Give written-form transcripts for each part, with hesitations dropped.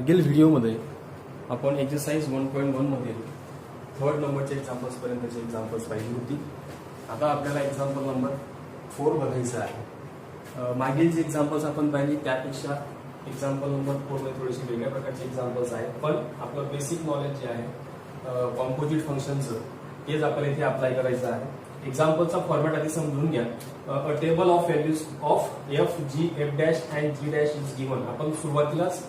मागील व्हिडिओमध्ये आपण एक्सरसाइज 1.1 मध्ये थर्ड नंबरच्या एक्झाम्पल्स पर्यंतची एक्झाम्पल्स पाहिली होती. आता आपल्याला एक्झाम्पल नंबर 4 बघायचं आहे. मागील जे एक्झाम्पल्स आपण पाहिली त्यापेक्षा एक्झाम्पल नंबर 4 मध्ये थोडेसे वेगळ्या प्रकारचे एक्झाम्पल्स आहेत, पण आपलं बेसिक नॉलेज जे आहे कॉम्पोजिट फंक्शनचं तेच आपल्याला इथे अप्लाय करायचं आहे. एक्झाम्पलचा फॉर्मॅट आधी समजून घ्या. A table of values of f g f dash and g dash is given. आपण सुरुवातीलाच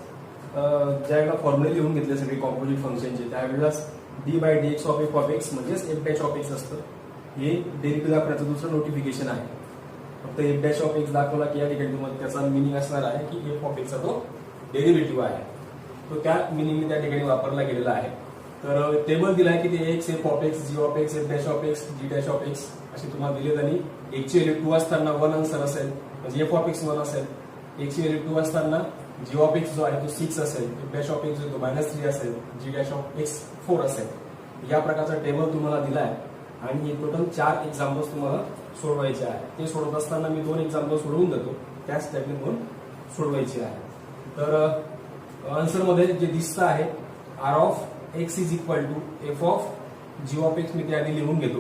ज्यावेळेला फॉर्म्युले लिहून घेतले सगळे कॉम्पोजिट फंक्शनचे त्यावेळेलाच d by d x of f of x म्हणजेच एफ डॅश ऑफ एक्स असतं. हे डेरिव्हेटिव्ह दाखवण्याचं दुसरं नोटिफिकेशन आहे. फक्त एफ डॅश ऑफ एक्स दाखवला की या ठिकाणी तुम्हाला त्याचा मिनिंग असणार आहे की एफ ऑफ एक्सचा तो डेरिव्हेटिव्ह आहे, तो त्या मिनिंगने त्या ठिकाणी वापरला गेलेला आहे. तर टेबल दिलाय की ते x f of x g of x f dash of x g dash of x असे तुम्हाला दिलेत आणि एक्सची व्हॅल्यू 2 असताना 1 आन्सर असेल म्हणजे एफ ऑफ एक्स 1 असेल. एक्सची व्हॅल्यू 2 असताना जी ऑफ एक्स जो आहे तो 6 असेल, एफ डॅश ऑफ एक्स जो तो -3 असेल, जी डॅश ऑफ एक्स 4 असेल. या प्रकारचा टेबल तुम्हाला दिलाय आणि हे टोटल 4 एक्झाम्पल्स तुम्हाला सोडवायचे आहे. ते सोडवत असताना मी 2 एक्झाम्पल सोडवून देतो, त्याच टाईपने 2 सोडवायचे आहे. तर आन्सर मध्ये जे दिसतं आहे r of x is equal to f of g of x मी ते आधी लिहून घेतो.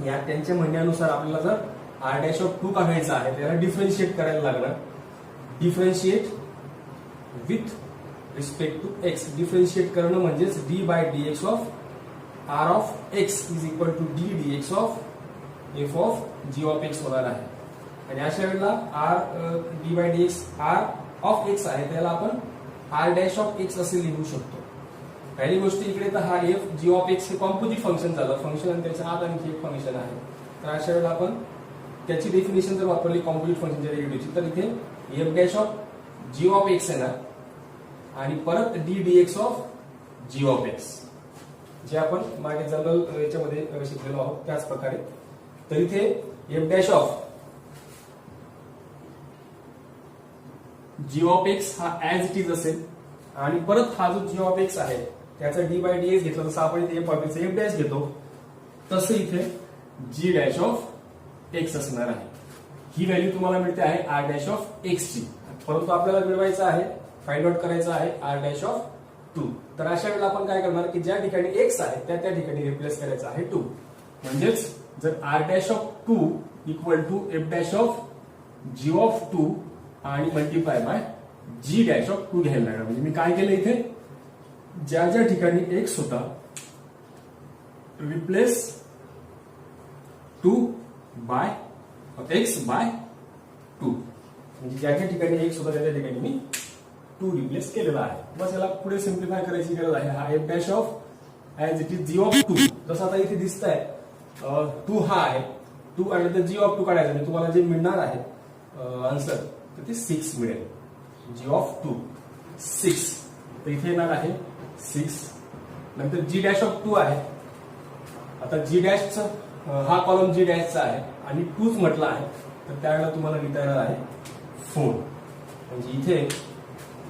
या त्यांच्या म्हणण्यानुसार आपल्याला जर आर डॅश ऑफ 2 काढायचा आहे त्याला डिफरन्शिएट करायला लागणार. Differentiate with respect to x. Differentiate करणं म्हणजेच d by d x of r of x is equal to d d x of f of g of x होणार आहे. आणि अशा वेळेला r d by d x r of x आहे त्याला आपण आर डॅश ऑफ एक्स असे लिहू शकतो. पहिली गोष्ट इकडे तर हा एफ जी ऑफ एक्स हे कॉम्पोजिट फंक्शन झालं. फंक्शन आणि त्याच्या आत आणखी एक फंक्शन आहे. तर अशा वेळेला आपण त्याची डेफिनेशन जर वापरली कॉम्पोजिट फंक्शनच्या डेरिव्हेटिव्हची तर इथे f dash of g of x येणार आणि परत d d x of g of x जे आपण मागे जनरल याच्यामध्ये शिकलेलो आहोत त्याच प्रकारे. तर इथे f dash of g of x हा ऍज इट इज असेल आणि परत हा जो जी ऑफ एक्स आहे त्याचा डी बाय डी एक्स घेतला जसं आपण इथे f of x f dash घेतो तसं इथे जी डॅश ऑफ एक्स असणार आहे. ही व्हॅल्यू तुम्हाला मिळते आहे आर डॅश ऑफ एक्स ची, परंतु आपल्याला मिळवायचं आहे फाइंड आउट करायचं आहे आर डॅश ऑफ 2. तर अशा वेळेला आपण काय करणार की ज्या ठिकाणी एक्स आहे त्या ठिकाणी रिप्लेस करायचं आहे 2. म्हणजेच जर r dash of 2 equal to f dash of g of 2 आणि multiply by g dash of 2 घ्यायला लागणार. म्हणजे मी काय केलं इथे ज्या ज्या ठिकाणी एक्स होता रिप्लेस 2 बाय एक्स बाय 2. म्हणजे ज्या ज्या ठिकाणी एक्स होता त्या ठिकाणी मी 2 रिप्लेस केलेला आहे. बस याला पुढे सिम्प्लिफाय करायची गरज आहे. हा f dash of as it is g of 2 जसं आता इथे दिसत आहे 2 हा आहे 2 आणि तर जी ऑफ 2 काढायचं आणि तुम्हाला जे मिळणार आहे आन्सर तर ते 6 मिळेल. जी ऑफ 2 6 तर इथे येणार आहे 6. नंतर जी डॅश ऑफ 2 आहे. आता जी डॅशचा हा कॉलम जी डॅशचा आहे आणि 2च म्हटलं आहे तर त्यावेळेला तुम्हाला लिहिता येणार आहे 4. म्हणजे इथे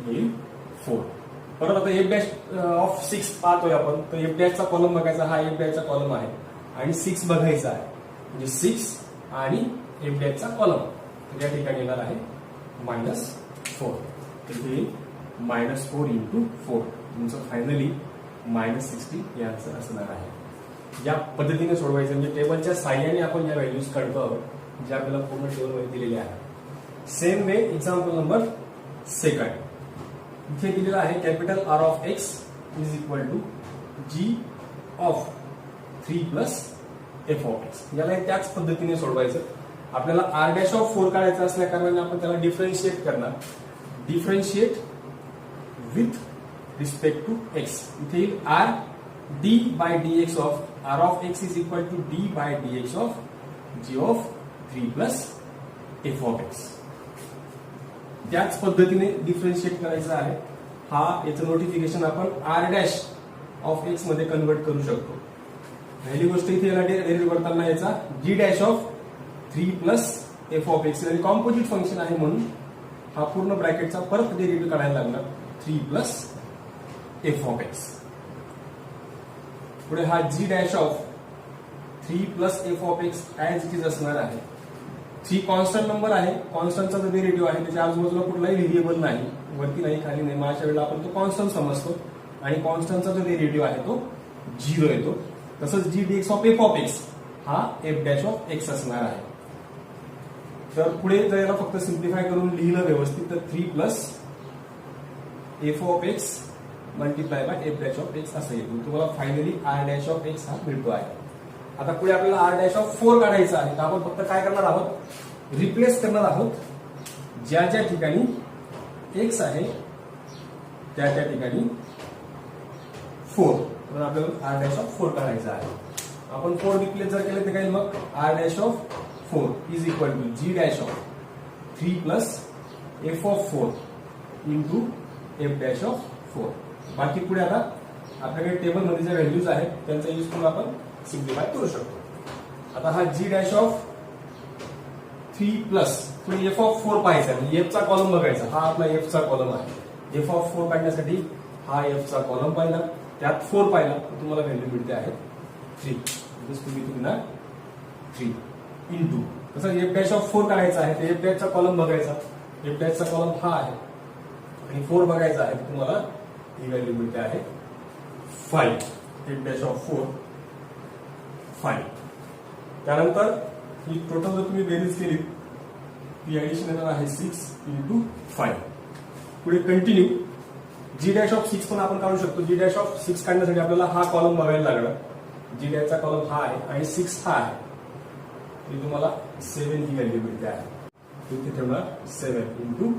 येईल 4. परत आता एफ डॅश ऑफ 6 पाहतोय आपण तर एफ डॅशचा कॉलम बघायचा हा एफ डॅशचा कॉलम आहे आणि 6 बघायचा आहे म्हणजे 6 आणि एफ डॅशचा कॉलम तर या ठिकाणी येणार आहे -4. तर येईल -4 इंटू 4. तुमचं फायनली -60 हे आन्सर असणार आहे. या पद्धतीने सोडवायचं म्हणजे टेबलच्या साह्याने आपण या व्हॅल्यूज काढतो आहोत जे आपल्याला पूर्ण टेबलमध्ये दिलेले आहे. Same way example number 2. इथे दिलेला आहे capital r of x is equal to g of 3 plus f of x. याला त्याच पद्धतीने सोडवायचं. आपल्याला आर डॅश ऑफ 4 काढायचं असल्या कारणाने आपण त्याला डिफरन्शिएट करणार. Differentiate with respect to x. इथे येईल r d by d x of r of x is equal to d by d x of g of 3 plus f of x. त्याच पद्धतीने डिफरन्शिएट करायचं आहे. हा याचं नोटिफिकेशन आपण आर डॅश ऑफ एक्स मध्ये कन्वर्ट करू शकतो. पहिली गोष्ट इथे याला डेरिव्हेटिव्ह करताना याचा g dash of 3 plus f of x आणि कॉम्पोजिट फंक्शन आहे म्हणून हा पूर्ण ब्रॅकेटचा परत डेरिव्हेटिव्ह काढायला लागणार 3 प्लस एफ ऑफ एक्स. पुढे हा g dash of 3 plus f of x as it is असणार आहे. 3 कॉन्स्टंट नंबर आहे. कॉन्स्टंटचा जो डेरिव्हेटिव्ह आहे त्याच्या आजूबाजूला कुठलाही व्हेरिएबल नाही वरती नाही खाली नाही, मग अशा वेळेला आपण तो कॉन्स्टंट समजतो आणि कॉन्स्टंटचा जो डेरिव्हेटिव्ह आहे तो 0 येतो. तसंच जी dx of f of x हा एफ डॅश ऑफ एक्स असणार आहे. तर पुढे जर याला फक्त सिम्प्लिफाय करून लिहिलं व्यवस्थित तर 3 plus f of x multiply by f dash of x असं येतो. तुम्हाला finally r dash of x हा मिळतो आहे. आता पुढे आपल्याला आर डॅश ऑफ 4 काढायचा आहे. तर आपण फक्त काय करणार आहोत, रिप्लेस करणार आहोत ज्या ज्या ठिकाणी एक्स आहे त्या त्या ठिकाणी 4. तर आपल्याला आर डॅश ऑफ 4 काढायचा आहे. आपण 4 रिप्लेस जर केले तर काय मग r dash of 4 is equal to g dash of 3 plus f of 4 into f dash of 4. बाकी पुढे आता आपल्याकडे टेबलमध्ये ज्या व्हॅल्यूज आहेत त्यांचा यूज करून आपण सिम्प्लिफाय करू शकतो. आता हा जी डॅश ऑफ 3 प्लस तुम्ही एफ ऑफ 4 पाहायचा आहे, म्हणजे एफचा कॉलम बघायचा. हा आपला एफचा कॉलम आहे. एफ ऑफ 4 काढण्यासाठी हा एफचा कॉलम पाहिला, त्यात 4 पाहिला तर तुम्हाला व्हॅल्यू मिळते आहे 3. तुम्ही तुम्हाला 3 इंटू तसं एफ डॅश ऑफ 4 काढायचा आहे. तर एफ डॅशचा कॉलम बघायचा. एफ डॅशचा कॉलम हा आहे आणि 4 बघायचा आहे. तुम्हाला ही व्हॅल्यू मिळते आहे 5. F dash of 4 5. त्यानंतर ही टोटल जर तुम्ही बेरीज केली ती ऍडिशन येणार आहे 6 इंटू 5. पुढे कंटिन्यू जी डॅश ऑफ 6 पण आपण काढू शकतो. जी डॅश ऑफ 6 काढण्यासाठी आपल्याला हा कॉलम बघायला लागला. जी डॅशचा कॉलम हा आहे आणि 6 हा आहे. ती तुम्हाला 7 ही व्हॅल्यू मिळते आहे. इथे ठेवणार 7 इंटू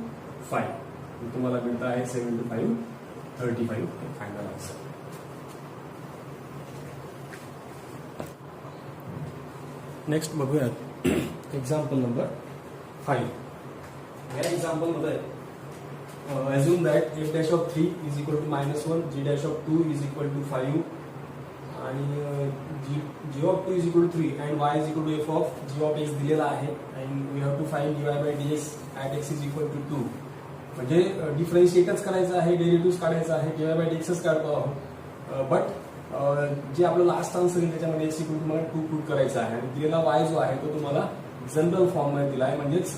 5. तुम्हाला मिळतं आहे 7 इंटू 5 35 फायनल आन्सर. नेक्स्ट बघूयात एक्झाम्पल नंबर 5. या एक्झाम्पल मध्ये assume that f dash of 3 is equal to -1, g dash of 2 is equal to 5 आणि g of 2 is equal to 3 and y is equal to f of g of x दिलेला आहे and we have to find dy by dx at x is equal to 2. म्हणजे डिफरन्शिएटच करायचं आहे, derivative काढायचं आहे, dy by dxच काढतो आहोत. But जे आपलं लास्ट आन्सर आहे त्याच्यामध्ये x इक्वल टू मला 2 पुट करायचा आहे आणि दिलेला y जो आहे तो तुम्हाला जनरल फॉर्म मध्ये दिला आहे. म्हणजेच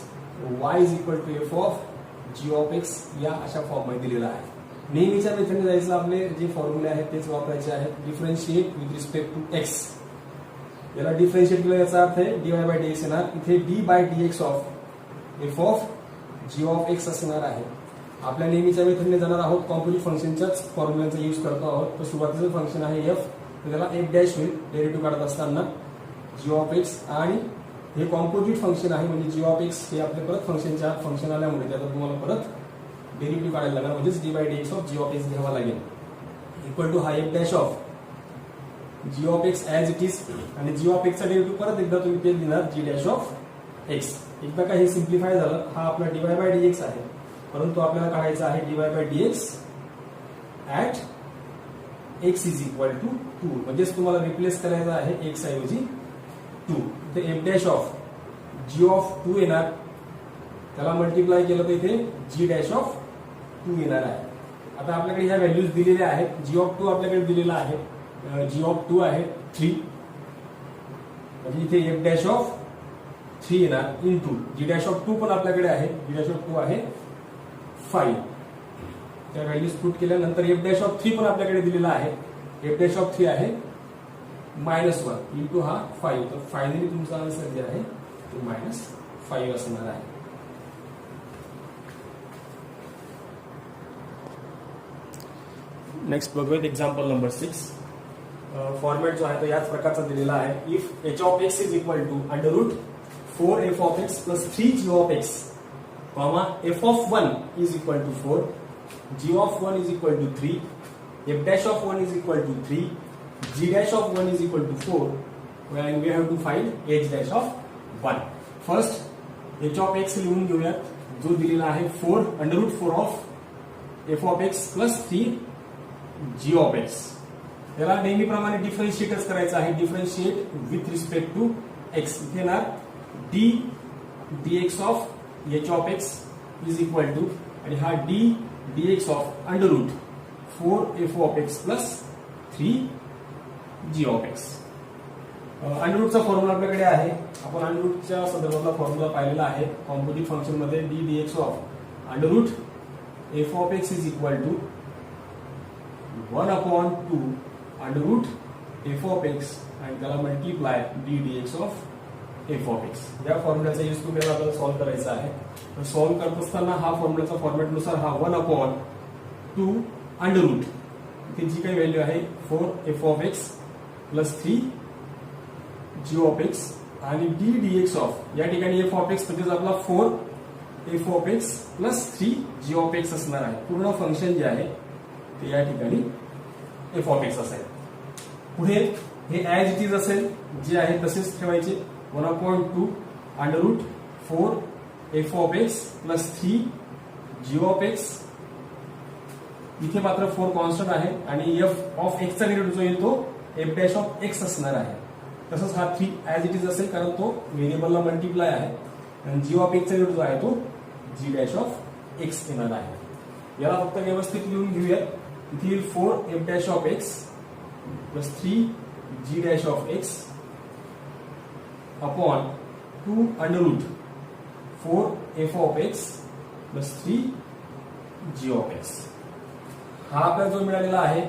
y is equal to f of g of x या अशा फॉर्म मध्ये दिलेला आहे. नेहमीच्या मेथडने जायचं, आपले जे फॉर्म्युले आहेत तेच वापरायचे आहेत. Differentiate with respect to x. याला डिफरन्शिएट केलं याचा अर्थ आहे dy by dx येणार. इथे d by dx of f of g of x असणार आहे. आपल्या नेहमीच्या मेथडने जाणार आहोत, कॉम्पोजिट फंक्शनच्याच फॉर्म्युलांचा यूज करतो आहोत. तर सुरुवातीचं फंक्शन आहे f, तर त्याला f डॅश होईल डेरिव्हेटिव्ह काढत असताना g of x. आणि हे कॉम्पोजिट फंक्शन आहे म्हणजे जी ऑफ एक्स हे आपले परत फंक्शनच्या फंक्शन आल्यामुळे त्याचा तुम्हाला परत डेरिव्हेटिव्ह काढायला लागणार. म्हणजेच d by d x of g of x घ्यावा लागेल इक्वल टू हा f dash of g of x as it is आणि जी ऑफ एक्सचा डेरिव्हेटिव्ह परत एकदा तुम्ही तेच देणार जी डॅश ऑफ एक्स. एकदा का हे सिम्प्लिफाय झालं, हा आपला डीवाय बाय डी एक्स आहे, परंतु आपल्याला काढायचा आहे d y by d x at x is equal to 2. म्हणजेच तुम्हाला रिप्लेस करायचा आहे एक्स ऐवजी 2. इथे f dash of g of 2 येणार, त्याला मल्टिप्लाय केलं तर इथे जी डॅश ऑफ 2 येणार आहे. आता आपल्याकडे ह्या व्हॅल्यूज दिलेल्या आहेत. जी ऑफ 2 आपल्याकडे दिलेला आहे, जी ऑफ 2 आहे 3, म्हणजे इथे एफ डॅश ऑफ 3 येणार इंटू जी डॅश ऑफ 2 पण आपल्याकडे आहे, जी डॅश ऑफ 2 आहे 5. त्या व्हॅल्यूज पुट केल्यानंतर एफ डॅश ऑफ 3 पण आपल्याकडे दिलेला आहे. एफ डॅश ऑफ 3 आहे -1 इंटू हा 5. तर फायनली तुमचा आन्सर जे आहे ते -5 असणार आहे. नेक्स्ट बघूयात एक्झाम्पल नंबर 6. फॉर्मॅट जो आहे तो याच प्रकारचा दिलेला आहे. If h of x is equal to √4f of x plus 3g of x, comma f of 1 is equal to 4, g of 1 is equal to 3, f dash of 1 is equal to 3, g dash of 1 is equal to 4, and we have to find h dash of 1. First h of x लिहून घेऊयात, जो दिलेला आहे 4 √4 of f of x plus 3 g of x. याला नेहमीप्रमाणे डिफरन्शिएटच करायचं आहे. Differentiate with respect to x. इथे येणार d dx of h of x is equal to आणि हा d dx of √4f of x plus 3 g of x. अंडररूटचा फॉर्म्युला आपल्याकडे आहे. आपण अंडररूटच्या संदर्भातला फॉर्म्युला पाहिलेला आहे. कॉम्पोजिट फंक्शन मध्ये d d x of f of x is equal to 1/2 under root f of x आणि त्याला multiply d d x of f of x. या फॉर्म्युल्याचा यूज करून आपल्याला सॉल्व्ह करायचा आहे. तर सॉल्व्ह करत असताना हा फॉर्म्युल्याचा फॉर्मॅटनुसार हा 1/2 अंडर रूट इथे जी काही व्हॅल्यू आहे 4 f of x plus 3 g of x आणि डी डी एक्स ऑफ या ठिकाणी एफ ऑफ एक्स म्हणजेच आपला 4 f of x plus 3 g of x असणार आहे. पूर्ण फंक्शन जे आहे ते या ठिकाणी एफ ऑफ एक्स असेल. पुढे हे ऍज इट इज असेल जे आहे तसेच ठेवायचे. 1/2 under root 4 f of x plus 3 g of x. इथे मात्र 4 कॉन्स्टंट आहे आणि एफ ऑफ एक्सचा डेरिव्हेटिव्ह जो येतो एफ डॅश ऑफ एक्स असणार आहे. तसंच हा 3 ऍज इट इज असेल कारण तो व्हेरिएबलला मल्टिप्लाय आहे आणि जी ऑफ एक्सचा डेरिव्हेटिव्ह जो आहे तो जी डॅश ऑफ एक्स येणार आहे. याला फक्त व्यवस्थित लिहून घेऊयात. इथे येईल 4 f dash of x plus 3 g dash of x upon 2 under root 4 f of x plus 3 g of x. हा आपल्याला जो मिळालेला आहे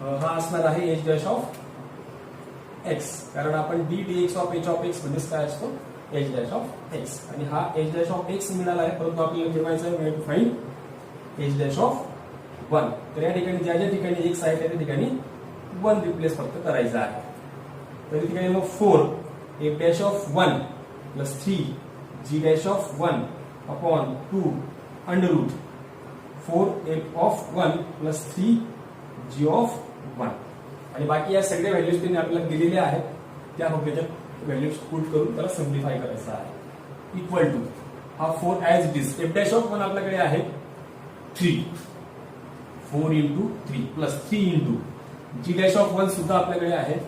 हा असणार आहे एच डॅश ऑफ एक्स कारण आपण D d x of H of x म्हणजेच काय असतो एच डॅश ऑफ एक्स आणि हा एच डॅश ऑफ एक्स मिळाला आहे. परंतु आपल्याला ठेवायचा आहे way to find h dash of 1. तर या ठिकाणी ज्या ज्या ठिकाणी एक्स आहे त्या ठिकाणी 1 रिप्लेस फक्त करायचं आहे. तर या ठिकाणी मग 4 f dash of 1 plus 3 g dash of 1 upon 2 under root 4 f of 1 plus 3 g of 1 आणि बाकी या सगळ्या व्हॅल्यूज त्यांनी आपल्याला दिलेल्या आहेत त्या फक्त त्याच्यात व्हॅल्यूज पुट करून त्याला सिम्प्लिफाय करायचं आहे. इक्वल टू हा 4 as it is f dash of 1 आपल्याकडे आहे 3 4 into 3 plus 3 into g dash of 1 सुद्धा आपल्याकडे आहे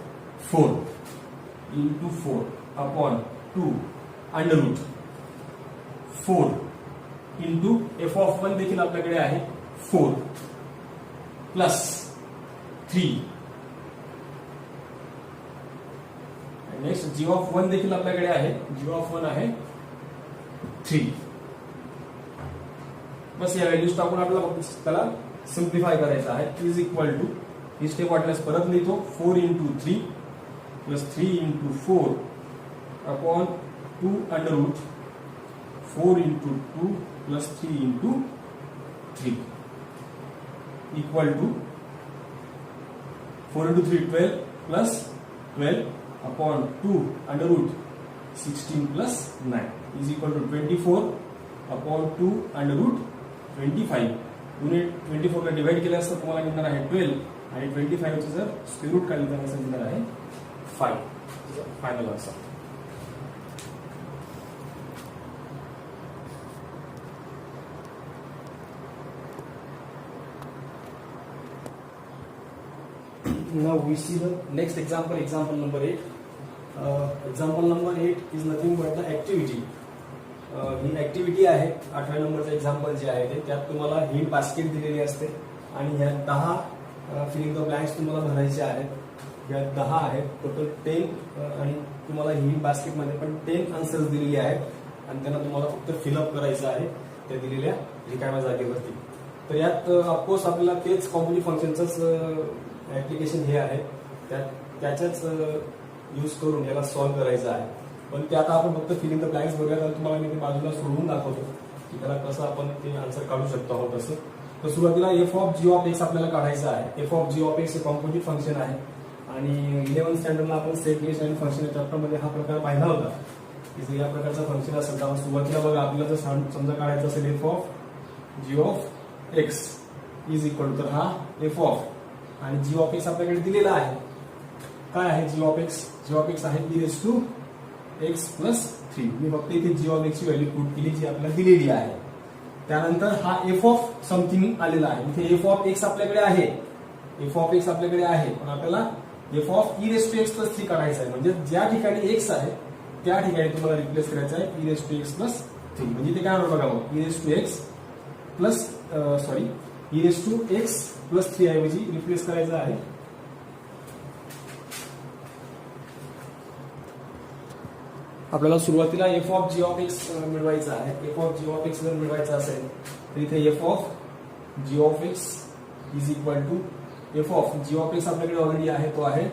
4 into 4 upon 2 under root 4 into f of 1 देखील आपल्याकडे आहे 4 प्लस 3 नेक्स्ट जी ऑफ 1 देखील आपल्याकडे आहे. जी ऑफ 1 आहे 3. बस या व्हॅल्यूज टाकून आपल्याला त्याला सिम्प्लिफाय करायचं आहे. इज इक्वल टू ही स्टेप वाटल्यास परत लिहितो 4 into 3 plus 3 into 4 upon 2 under root 4 into 2 plus 3 into 3 equal to 4 into 3 12 plus 12 upon 2 under root 16 plus 9 is equal to 24 upon 2 under root 25. Unit 24 ला डिवाइड केलं असतं तुम्हाला मिळणार आहे 12 आणि 25 चं जर स्क्वेअर रूट काढलं तर असं मिळणार आहे 5. Final answer. Now we see the next example, example number 8. Example number 8 is nothing but the activity. He activity आहे 18 नंबरचं एक्झाम्पल जे आहे ते त्यात तुम्हाला हिंट बास्केट दिलेली असते आणि ह्या 10 फिलिंग द ब्लँक्स तुम्हाला भरायचे आहेत. ह्या 10 आहेत टोटल 10 आणि तुम्हाला हिंट बास्केटमध्ये पण 10 आन्सर्स दिलेले आहेत आणि त्यांना तुम्हाला फक्त फिलअप करायचं आहे त्या दिलेल्या रिकाम्या जागेवरती. तर यात ऑफकोर्स आपल्याला तेच कॉम्प्युटर फंक्शनचंच ऍप्लिकेशन हे आहे त्याच्याच यूज करून याला सॉल्व्ह करायचं आहे. पण ते आता आपण फक्त फिलिंग द ब्लँक्स बघूया तर तुम्हाला मी ते बाजूला सोडवून दाखवतो की त्याला कसं आपण ते आन्सर काढू शकतो आहोत तसं. तर सुरुवातीला f of g of x आपल्याला काढायचं आहे. F of g of x हे कॉम्पोजिट फंक्शन आहे आणि 11th स्टँडर्डला आपण सेट लिस्ट आणि फंक्शन या चॅप्टरमध्ये हा प्रकार पाहिला होता की जर या प्रकारचा फंक्शन असेल तर सुरुवातीला बघा आपल्याला जर समजा काढायचं असेल f of g of x is equal तर हा एफ ऑफ आणि जी ऑफ एक्स आपल्याकडे दिलेला आहे. काय आहे g of x? G of x आहे e raise to x plus 3. मी फक्त इथे जी ऑफ एक्स ची व्हॅल्यू पुट केली जी आपल्याला दिलेली आहे. त्यानंतर हा एफ ऑफ समथिंग आलेला आहे. इथे एफ ऑफ एक्स आपल्याकडे आहे. एफ ऑफ एक्स आपल्याकडे आहे पण आपल्याला f of e raise to x plus 3 काढायचा आहे. म्हणजे ज्या ठिकाणी एक्स आहे त्या ठिकाणी तुम्हाला रिप्लेस करायचं आहे e raise to x plus 3. म्हणजे ते काय होणार बघा मग e raise to x plus e raise to x plus 3 ऐवजी रिप्लेस करायचं आहे आपल्याला सुरुवातीला f of g of x मिळवायचा आहे. F of g of x जर मिळवायचा असेल तर इथे f of g of x is equal to f of g of x आपल्याकडे ऑलरेडी आहे तो आहे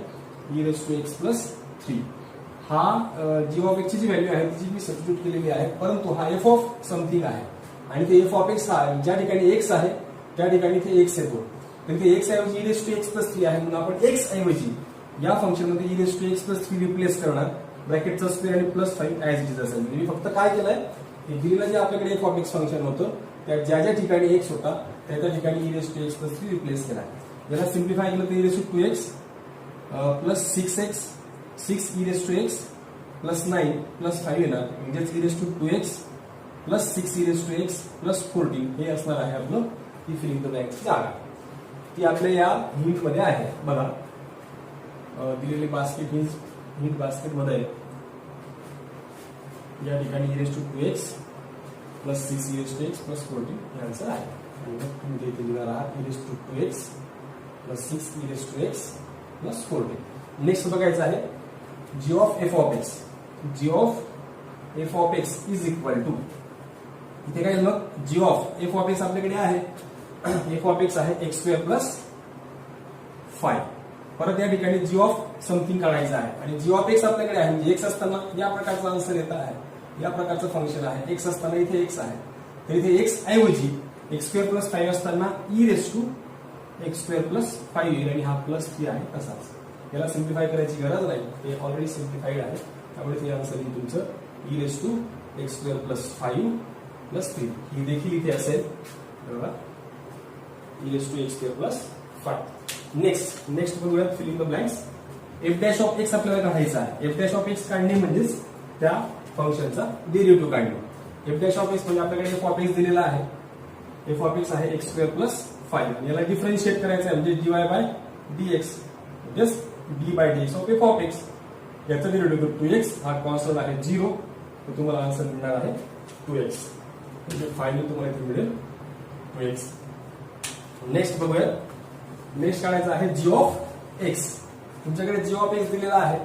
e raise to x plus 3. हा जी ऑफ एक्सची जी व्हॅल्यू आहे तिची मी सबस्टिट्यूट केलेली आहे, परंतु हा एफ ऑफ समथिंग आहे आणि ते एफ ऑफ एक्स हा ज्या ठिकाणी एक्स आहे त्या ठिकाणी ते एक्स येतो. तर ते एक्स ऐवजी e raise to x plus 3 आहे, म्हणून आपण एक्स ऐवजी या फंक्शन मध्ये e raise to x plus 3 replace करणार. ब्रॅकेटचा स्क्वेअर आणि प्लस 5 ऍज इट इज असेल. मी फक्त काय केलंय, दिलेलं जे आपल्याकडे एफ ऑफ एक्स फंक्शन होतं त्या ज्या ज्या ठिकाणी एक्स होता त्या त्या ठिकाणी e raise to x plus 3 replace केला. याला सिम्प्लिफाय केलं तर e raise to 2x plus 6x 6 e raise to x plus 9 plus 5 येणार, म्हणजेच e raise to 2x plus 6 e raise to x plus 14 हे असणार आहे आपलं ती फिलिंग द ब्लँकची जागा. ती आपल्या या हिंट मध्ये आहे. बघा दिलेली बास्केट ही हिंट बास्केट मध्ये या ठिकाणी e raise to 2x plus 6 e raise to x plus 14 हे आन्सर आहे. आणि मग तुम्ही इथे लिहिणार आहात e raise to 2x plus 6 e raise to x plus 14. Next बघायचं आहे g of f of x. G of f of x is equal to, इथे काय मग g of f of x आपल्याकडे आहे, एफ ऑफ एक्स आहे x square plus 5. परत या ठिकाणी जी ऑफ समथिंग काढायचं आहे आणि जी ऑफ एक्स आपल्याकडे आहे म्हणजे एक्स असताना या प्रकारचा आन्सर येत आहे, या प्रकारचं फंक्शन आहे. एक्स असताना इथे एक्स आहे, तर इथे एक्स ऐवजी एक्स स्क्वेअर प्लस 5 असताना e raise to x square plus 5 येईल आणि हा प्लस 3 आहे तसाच. याला सिम्प्लिफाय करायची गरज नाही, ते ऑलरेडी सिम्प्लिफाईड आहे. त्यामुळे ते आन्सर येईल तुमचं e raise to x square plus 5 plus 3. ही देखील इथे असेल बरोबर, e raise to x square plus 5. Next बघूयात filling the blanks. F dash of x आपल्याला काढायचा आहे. एफ डॅश ऑफ एक्स काढणे म्हणजेच त्या फंक्शनचा डेरिव्हेटिव्ह काढणे. एफ डॅश ऑफ एक्स म्हणजे आपल्याकडे एफ ऑफ एक्स दिलेला आहे, एफ ऑफ एक्स आहे एक्स स्क्वेअर प्लस 5 आणि याला डिफरन्शिएट करायचं आहे म्हणजे dy बाय dx म्हणजेच d by dx of f of x. याचा डेरिव्हेटिव्ह 2x हा कॉन्स्टंट आहे 0, तर तुम्हाला आन्सर मिळणार आहे 2x. म्हणजे फायनल तुम्हाला इथे मिळेल 2x. नेक्स्ट बघूया. नेक्स्ट काढायचं आहे जी ऑफ एक्स. तुमच्याकडे जी ऑफ एक्स दिलेला आहे,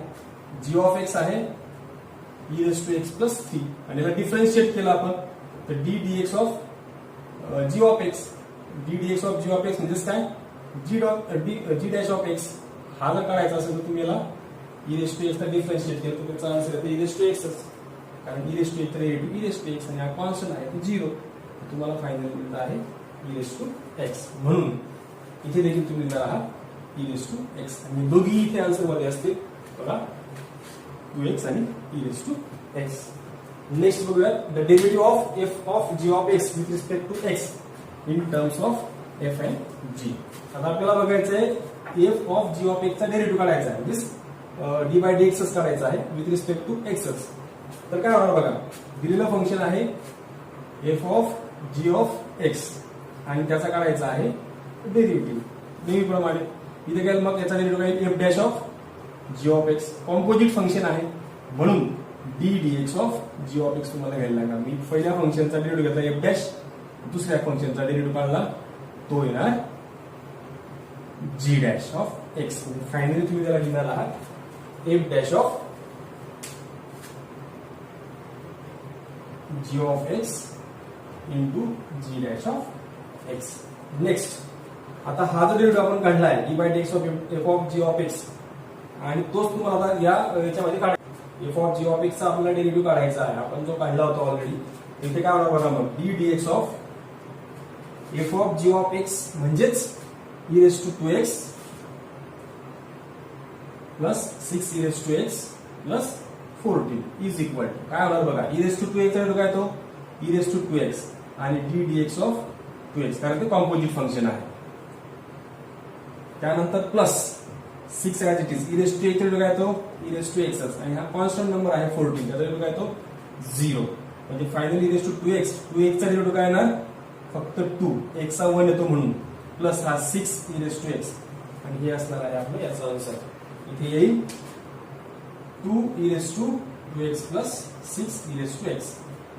जी ऑफ एक्स आहे e raise to x plus 3 आणि याला डिफरन्शिएट केलं आपण तर D dx of g of x. D dx of g of x म्हणजेच काय जी डॅश ऑफ एक्स. हा जर काढायचा असेल तर तुम्ही याला ई रेस टू एक्स ला डिफरन्शिएट केलं तर त्याचा आन्सर येतो ई रेस टू एक्सच, कारण e raise to x e raise to x आणि हा कॉन्स्टंट आहे तो 0. तुम्हाला फायनल मिळत आहे ई रेस टू एक्स. म्हणून इथे देखील तुम्ही लिहिणार आहात ई रेस टू एक्स आणि दोघी इथे आन्सर मध्ये असतील बघा 2x आणि e raise to x. Next बघूया the derivative of f of g of x with respect to x in terms of f and g. आता आपल्याला बघायचं आहे f of g of x चा डेरिव्हेटिव्ह काढायचा आहे म्हणजे डी बाय डी एक्सच काढायचा आहे विथ रिस्पेक्ट टू एक्सच. तर काय होणार बघा, दिलेलं फंक्शन आहे f of g of x आणि त्याचा काढायचा आहे डेरिव्हेटिव्ह. नेहमीप्रमाणे इथे काय मग याचा डेरिव्हेटिव्ह आहे f dash of g of x. Composite function आहे म्हणून d dx of g of x तुम्हाला घ्यायला लागणार. मी पहिल्या फंक्शनचा डेरिव्हेटिव्ह घेतला एफ डॅश, दुसऱ्या फंक्शनचा डेरिव्हेटिव्ह काढला तो येणार g dash of x. Finally तुम्ही त्याला लिहिणार आहात f dash of g of x into g dash of x. Next आता हा जो डेरिव्हेटिव्ह आपण काढला आहे d by d x of f of g of x आणि तोच तुम्हाला आता याच्यामध्ये काढायचा. F of g of x चा आपल्याला डेरिव्हेटिव्ह काढायचा आहे, आपण जो काढला होता ऑलरेडी. इथे काय होणार बघा मग d d x of f of g of x म्हणजेच e raise to 2x plus 6 e raise to x plus 14 is equal to काय होणार बघा ई रेस टू 2x चा काय तो ई रेस टू 2x आणि d d x of 2x कारण ते कॉम्पोजिट फंक्शन आहे. त्यानंतर plus 6 as it is e raise to x काय तो ई रेस टू एक्स आणि हा कॉन्स्टंट नंबर आहे 14 त्याचा काय तो 0. म्हणजे finally E raise to 2x चा डेरिव्हेटिव्ह काय येणार फक्त 2 x चा 1 येतो म्हणून प्लस हा 6 ई रेस टू एक्स आणि हे असणार आहे आपलं याचा आन्सर. इथे येईल 2 e raise to 2x plus 6 e raise to x.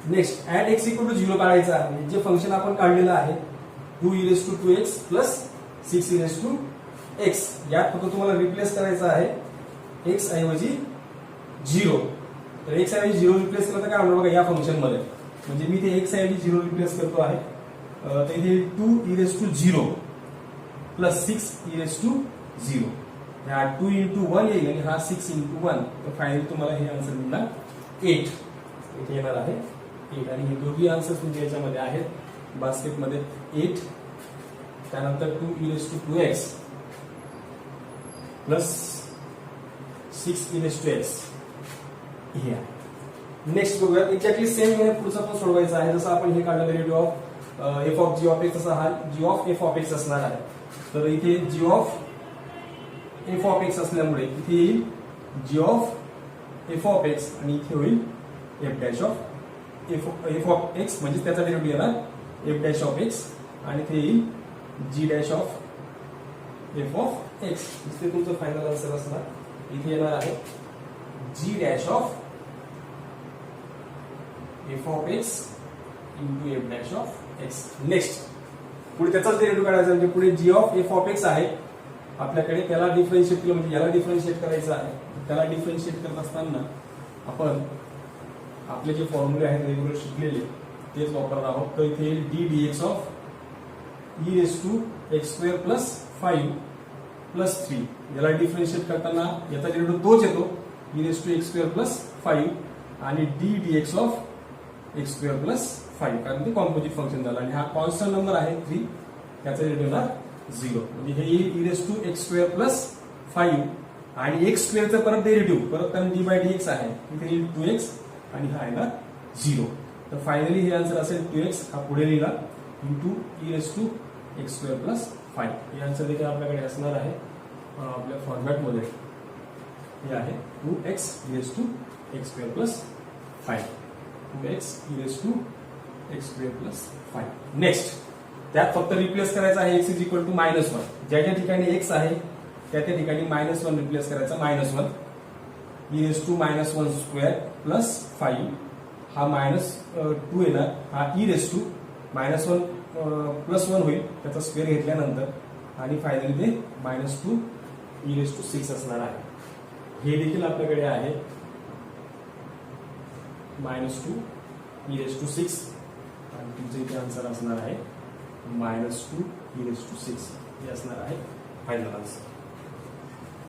Next at x equal to 0 काढायचा आहे. जे फंक्शन आपण काढलेलं आहे 2 e raise to 2x plus 6 e raise to x यात फक्त तुम्हाला रिप्लेस करायचं आहे एक्स ऐवजी 0. तर एक्स ऐवजी 0 रिप्लेस केलं तर काय होणार बघा या फंक्शन मध्ये म्हणजे मी ते एक्स ऐवजी 0 रिप्लेस करतो आहे तर इथे 2e⁻0 प्लस 6e⁻0. हा 2 into 1 येईल आणि हा 6 into 1. तर फायनली तुम्हाला हे आन्सर मिळणार 8. इथे येणार आहे 8 आणि हे दोन्ही आन्सर्स तुमच्या याच्यामध्ये आहेत बास्केटमध्ये 8. त्यानंतर 2e⁻2x प्लस 6e⁻x हे आहे. नेक्स्ट बघूया एक्झॅक्टली सेम आहे पुढचा पण सोडवायचा आहे. जसं आपण हे काढलं derivative of f of g of x, तसा हा g of f of x असणार आहे. तर इथे g of f of x असल्यामुळे इथे येईल g of f of x आणि इथे होईल f dash of f of x, म्हणजे त्याचा डेरिव्हेटिव्ह येणार एफ डॅश ऑफ एक्स आणि इथे येईल g dash of f of x. इथे तुमचं फायनल आन्सर असणार. इथे येणार आहे g dash of f of x into f dash of x. Next पुढे त्याचाच डेरिव्हेटिव्ह काढायचा, म्हणजे पुढे g of f of x आहे आपल्याकडे, त्याला डिफरन्शिएट केलं म्हणजे याला डिफरन्शिएट करायचं आहे. त्याला डिफरन्शिएट करत असताना आपण आपले जे फॉर्म्युले आहेत रेग्युलर शिकलेले तेच वापरणार आहोत. तर इथे येईल D d x of e⁻x² plus 5 plus 3. याला डिफरन्शिएट करताना याचा डेरिव्हेटिव्ह तोच येतो e⁻x² प्लस 5 आणि d d x of x² plus 5, कारण ते कॉम्पोजिट फंक्शन झालं आणि हा कॉन्स्टंट नंबर आहे 3, त्याचा डेरिव्हेटिव्ह येणार 0. म्हणजे हे येईल e⁻x² प्लस 5 आणि x² चं परत डेरिव्हेटिव्ह परत कारण डी बाय डी एक्स आहे, इथे येईल 2x आणि हा येणार 0. तर फायनली हे आन्सर असेल 2x हा पुढे लिहिला इंटू e⁻x² प्लस 5. हे आन्सर देखील आपल्याकडे असणार आहे आपल्या फॉर्मॅटमध्ये. हे आहे 2x e⁻x² plus 5. 2x e⁻x² plus 5. Next त्यात फक्त रिप्लेस करायचं आहे x इज इक्वल टू -1. ज्या ज्या ठिकाणी x आहे त्या त्या ठिकाणी -1 रिप्लेस करायचा. -1 e⁻−1² प्लस 5 हा -2 येणार. हा e⁻−1 प्लस 1 होईल त्याचा स्क्वेअर घेतल्यानंतर आणि फायनली ते -2 e⁻6 असणार आहे. हे देखील आपल्याकडे आहे -2 e⁻6 आणि तुमचं इथे आन्सर असणार आहे -2 e⁻6 हे असणार आहे फायनल आन्सर.